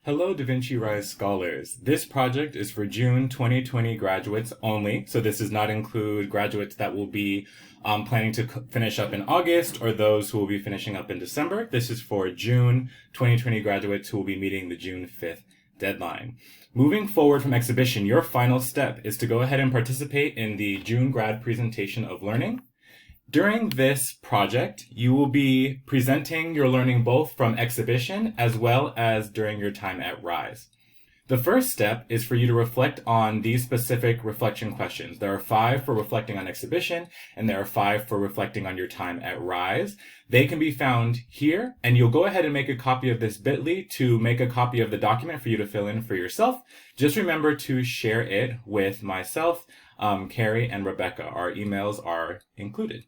Hello, DaVinci Rise scholars. This project is for June 2020 graduates only, so this does not include graduates that will be planning to finish up in August or those who will be finishing up in December. This is for June 2020 graduates who will be meeting the June 5th deadline. Moving forward from exhibition, your final step is to go ahead and participate in the June grad presentation of learning. During this project, you will be presenting your learning both from exhibition as well as during your time at Rise. The first step is for you to reflect on these specific reflection questions. There are 5 for reflecting on exhibition, and there are 5 for reflecting on your time at Rise. They can be found here, and you'll go ahead and make a copy of this bit.ly to make a copy of the document for you to fill in for yourself. Just remember to share it with myself, Carrie, and Rebecca. Our emails are included.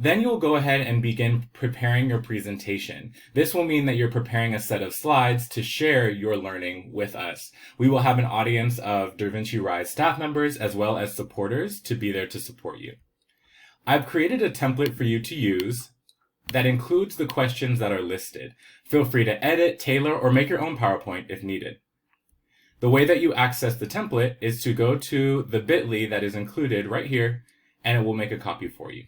Then you'll go ahead and begin preparing your presentation. This will mean that you're preparing a set of slides to share your learning with us. We will have an audience of DaVinci Rise staff members as well as supporters to be there to support you. I've created a template for you to use that includes the questions that are listed. Feel free to edit, tailor, or make your own PowerPoint if needed. The way that you access the template is to go to the bit.ly that is included right here, and it will make a copy for you.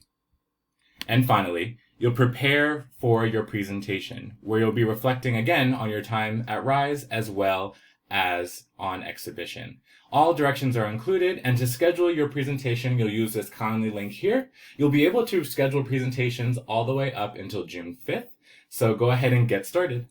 And finally, you'll prepare for your presentation, where you'll be reflecting again on your time at Rise as well as on exhibition. All directions are included, and to schedule your presentation, you'll use this Calendly link here. You'll be able to schedule presentations all the way up until June 5th, so go ahead and get started.